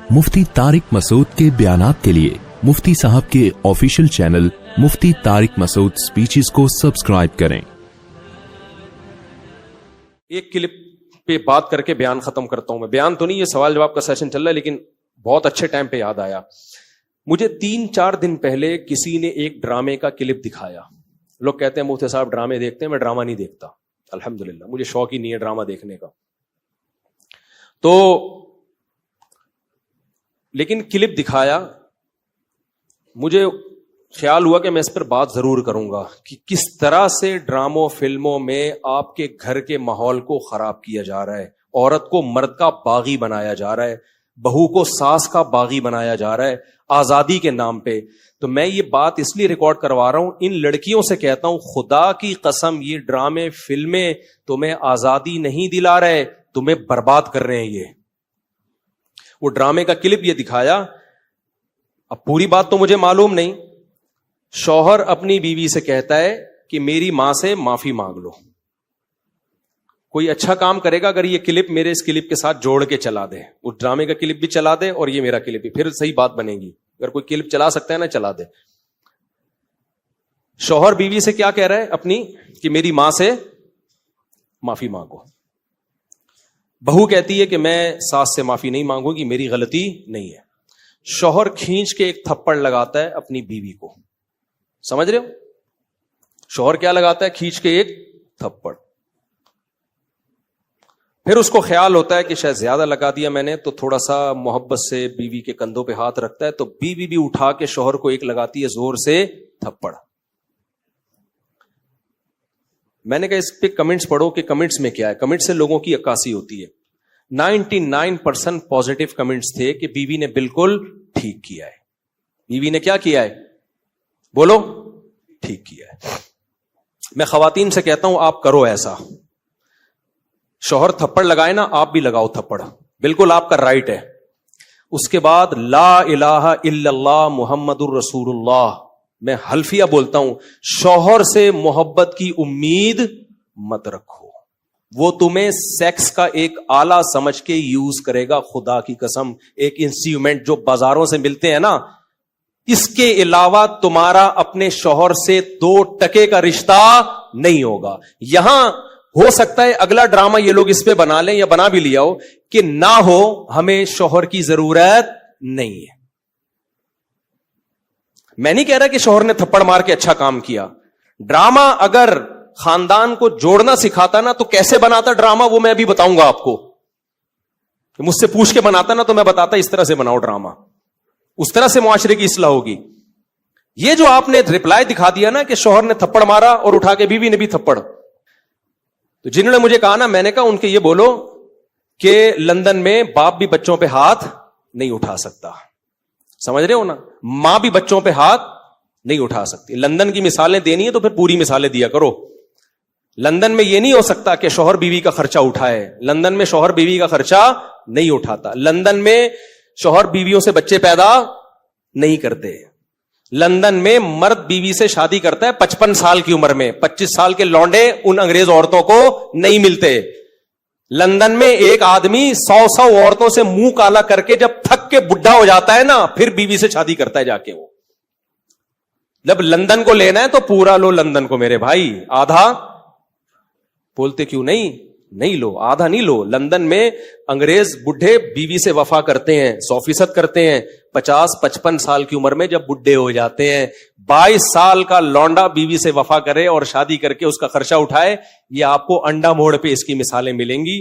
मुफ्ती तारिक मसूद के बयानात के लिए मुफ्ती साहब के ऑफिशियल चैनल मुफ्ती तारिक मसूद स्पीचेस को सब्सक्राइब करें। एक क्लिप पे बात करके बयान खत्म करता हूं। मैं बयान तो नहीं, ये सवाल जवाब का सेशन चल रहा है, लेकिन बहुत अच्छे टाइम पे याद आया मुझे। 3-4 दिन पहले किसी ने एक ड्रामे का क्लिप दिखाया। लोग कहते हैं मुफ्ती साहब ड्रामे देखते हैं, मैं ड्रामा नहीं देखता, अल्हम्दुलिल्लाह, मुझे शौक ही नहीं है ड्रामा देखने का। तो लेकिन क्लिप दिखाया, मुझे ख्याल हुआ कि मैं इस पर बात जरूर करूंगा कि किस तरह से ड्रामों फिल्मों में आपके घर के माहौल को खराब किया जा रहा है, औरत को मर्द का बागी बनाया जा रहा है, बहू को सास का बागी बनाया जा रहा है आजादी के नाम पे। तो मैं ये बात इसलिए रिकॉर्ड करवा रहा हूं, इन लड़कियों से कहता हूं खुदा की कसम ये ड्रामे फिल्में तुम्हें आजादी नहीं दिला रहे, तुम्हें बर्बाद कर रहे हैं। ये वो ड्रामे का क्लिप ये दिखाया, अब पूरी बात तो मुझे मालूम नहीं। शौहर अपनी बीवी से कहता है कि मेरी मां से माफी मांग लो। कोई अच्छा काम करेगा अगर ये क्लिप मेरे इस क्लिप के साथ जोड़ के चला दे, उस ड्रामे का क्लिप भी चला दे और ये मेरा क्लिप भी, फिर सही बात बनेगी। अगर कोई क्लिप चला सकता है ना, चला दे। शौहर बीवी से क्या कह रहा है अपनी, कि मेरी मां से माफी मांगो। बहू कहती है कि मैं सास से माफी नहीं मांगूंगी, मेरी गलती नहीं है। शौहर खींच के एक थप्पड़ लगाता है अपनी बीवी को। समझ रहे हो? शौहर क्या लगाता है? खींच के एक थप्पड़। फिर उसको ख्याल होता है कि शायद ज्यादा लगा दिया मैंने, तो थोड़ा सा मोहब्बत से बीवी के कंधों पे हाथ रखता है, तो बीवी भी उठा के शौहर को एक लगाती है जोर से थप्पड़। मैंने कहा इस पे कमेंट्स पढ़ो कि कमेंट्स में क्या है। कमेंट्स से लोगों की अक्कासी होती है। 99% पॉजिटिव कमेंट्स थे कि बीवी ने बिल्कुल ठीक किया है। बीवी ने क्या किया है? बोलो, ठीक किया है। मैं खवातीन से कहता हूं आप करो ऐसा। शौहर थप्पड़ लगाए ना, आप भी लगाओ थप्पड़, बिल्कुल आपका राइट है। उसके बाद ला इलाहा इल्लल्लाह मुहम्मदुर रसूलुल्लाह, मैं हल्फिया बोलता हूं, शौहर से मोहब्बत की उम्मीद मत रखो। वो तुम्हें सेक्स का एक आला समझ के यूज करेगा, खुदा की कसम। एक इंस्ट्रूमेंट जो बाजारों से मिलते हैं ना, इसके अलावा तुम्हारा अपने शौहर से 2 टके का रिश्ता नहीं होगा। यहां हो सकता है अगला ड्रामा ये लोग इस पे बना लें, या बना भी लिया हो, कि ना हो हमें शौहर की जरूरत नहीं है। मैं नहीं कह रहा कि शौहर ने थप्पड़ मार के अच्छा काम किया। ड्रामा अगर खानदान को जोड़ना सिखाता ना, तो कैसे बनाता ड्रामा वो मैं अभी बताऊंगा आपको। मुझसे पूछ के बनाता ना, तो मैं बताता इस तरह से बनाओ ड्रामा, उस तरह से मुआशरे की इस्लाह होगी। ये जो आपने रिप्लाई दिखा दिया ना कि शौहर ने थप्पड़ मारा और उठा के बीवी ने भी थप्पड़, तो जिन्होंने मुझे कहा ना, मैंने कहा उनके ये बोलो कि लंदन में बाप भी बच्चों पे हाथ नहीं उठा सकता। समझ रहे हो ना? मां भी बच्चों पे हाथ नहीं उठा सकती। लंदन की मिसालें देनी है तो फिर पूरी मिसालें दिया करो। लंदन में यह नहीं हो सकता कि शौहर बीवी का खर्चा उठाए। लंदन में शौहर बीवी का खर्चा नहीं उठाता। लंदन में शौहर बीवियों से बच्चे पैदा नहीं करते। लंदन में मर्द बीवी से शादी करता है 55 साल की उम्र में। 25 साल के लौंडे उन अंग्रेज औरतों को नहीं मिलते। लंदन में एक आदमी 100 औरतों से मुंह काला करके जब थक के बुढ़ा हो जाता है ना, फिर बीवी से शादी करता है जाके। वो जब लंदन को लेना है तो पूरा लो लंदन को मेरे भाई, आधा बोलते क्यों नहीं लो, आधा नहीं लो। लंदन में अंग्रेज बुढ़े बीवी से वफा करते हैं, 100% करते हैं। 50-55 साल की उम्र में जब बुढ़े हो जाते हैं, 22 साल का लौंडा बीवी से वफा करे और शादी करके उसका खर्चा उठाए। ये आपको अंडा मोड़ पे इसकी मिसालें मिलेंगी।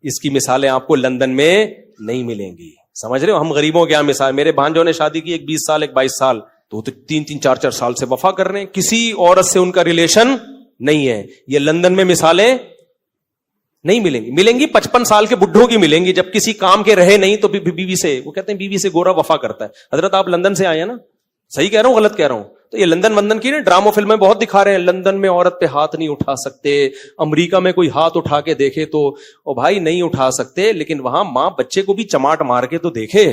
इसकी मिसालें आपको लंदन में नहीं मिलेंगी। समझ रहे हो? हम गरीबों के यहां मिसाल, मेरे भांजों ने शादी की, एक 20 साल एक 22 साल, तो 3-3, 4-4 साल से वफा कर रहे हैं। किसी औरत से उनका रिलेशन नहीं है। ये लंदन में मिसालें नहीं मिलेंगी। मिलेंगी 55 साल के बुढ़ों की मिलेंगी, जब किसी काम के रहे नहीं तो बीवी से, वो कहते हैं बीवी से गोरा वफा करता है। हजरत आप लंदन से आए हैं ना? सही कह रहा हूं गलत कह रहा हूं? तो ये लंदन की ना ड्रामा फिल्म में बहुत दिखा रहे हैं, लंदन में औरत पे हाथ नहीं उठा सकते। अमेरिका में कोई हाथ उठा के देखे तो ओ भाई नहीं उठा सकते, लेकिन वहां मां बच्चे को भी चमाट मार के तो देखे।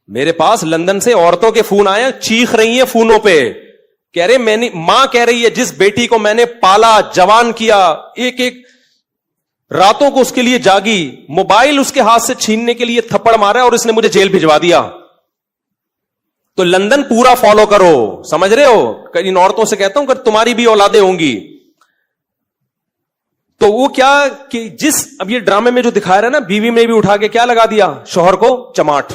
मेरे पास लंदन से औरतों के फोन आए, चीख रही है फोनों पे, कह रहे मैंने, मां कह रही है जिस बेटी को मैंने पाला जवान किया, एक راتوں کو اس کے لیے جاگی, موبائل اس کے ہاتھ سے چھیننے کے لیے تھپڑ مارا اور اس نے مجھے جیل بھجوا دیا. تو لندن پورا فالو کرو, سمجھ رہے ہو؟ ان عورتوں سے کہتا ہوں کہ تمہاری بھی اولادیں ہوں گی تو وہ کیا کہ اب یہ ڈرامے میں جو دکھا رہا ہے نا, بیوی میں بھی اٹھا کے کیا لگا دیا, شوہر کو چماٹ.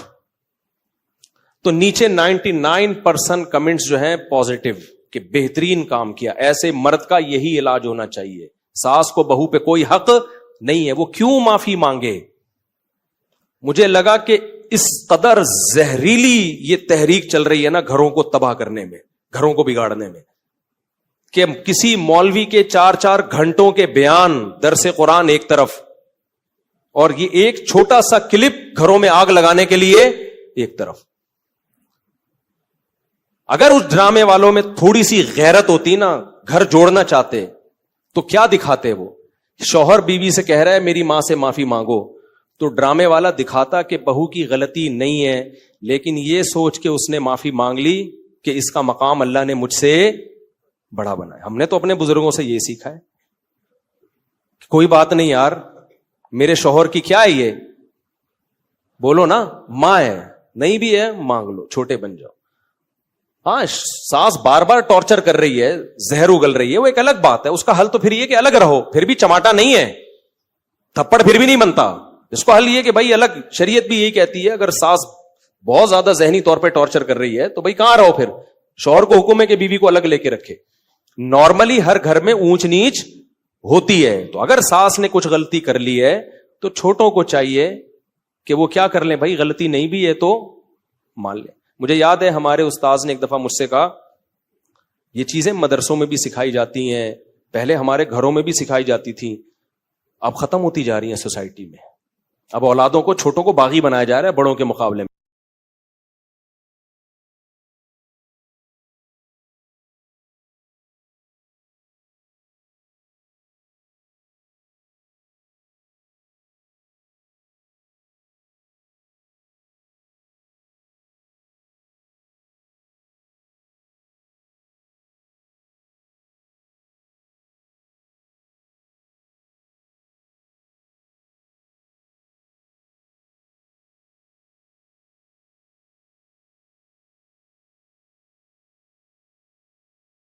تو نیچے 99% کمنٹس جو ہیں پازیٹو کہ بہترین کام کیا, ایسے مرد کا یہی علاج ہونا چاہیے. ساس کو بہو پہ کوئی حق نہیں ہے, وہ کیوں معافی مانگے. مجھے لگا کہ اس قدر زہریلی یہ تحریک چل رہی ہے نا گھروں کو تباہ کرنے میں, گھروں کو بگاڑنے میں, کہ کسی مولوی کے 4 گھنٹوں کے بیان, درس قرآن ایک طرف, اور یہ ایک چھوٹا سا کلپ گھروں میں آگ لگانے کے لیے ایک طرف. اگر اس ڈرامے والوں میں تھوڑی سی غیرت ہوتی نا, گھر جوڑنا چاہتے, تو کیا دکھاتے وہ؟ شوہر بیوی سے کہہ رہا ہے میری ماں سے معافی مانگو, تو ڈرامے والا دکھاتا کہ بہو کی غلطی نہیں ہے, لیکن یہ سوچ کے اس نے معافی مانگ لی کہ اس کا مقام اللہ نے مجھ سے بڑا بنایا. ہم نے تو اپنے بزرگوں سے یہ سیکھا ہے, کوئی بات نہیں یار, میرے شوہر کی کیا ہے یہ, بولو نا, ماں ہے, نہیں بھی ہے مانگ لو, چھوٹے بن جاؤ. ہاں ساس بار بار ٹارچر کر رہی ہے, زہر اگل رہی ہے, وہ ایک الگ بات ہے, اس کا حل تو پھر یہ کہ الگ رہو, پھر بھی چماٹا نہیں ہے, تھپڑ پھر بھی نہیں بنتا. اس کو حل یہ کہ بھائی الگ, شریعت بھی یہی کہتی ہے اگر ساس بہت زیادہ ذہنی طور پہ ٹارچر کر رہی ہے تو بھائی کہاں رہو, پھر شوہر کو حکم ہے کہ بیوی کو الگ لے کے رکھے. نارملی ہر گھر میں اونچ نیچ ہوتی ہے, تو اگر ساس نے کچھ غلطی کر لی ہے تو چھوٹوں کو چاہیے کہ وہ کیا کر لیں, بھائی غلطی نہیں بھی ہے تو مان لیں. مجھے یاد ہے ہمارے استاذ نے ایک دفعہ مجھ سے کہا, یہ چیزیں مدرسوں میں بھی سکھائی جاتی ہیں, پہلے ہمارے گھروں میں بھی سکھائی جاتی تھی, اب ختم ہوتی جا رہی ہیں سوسائٹی میں. اب اولادوں کو, چھوٹوں کو باغی بنایا جا رہا ہے بڑوں کے مقابلے میں.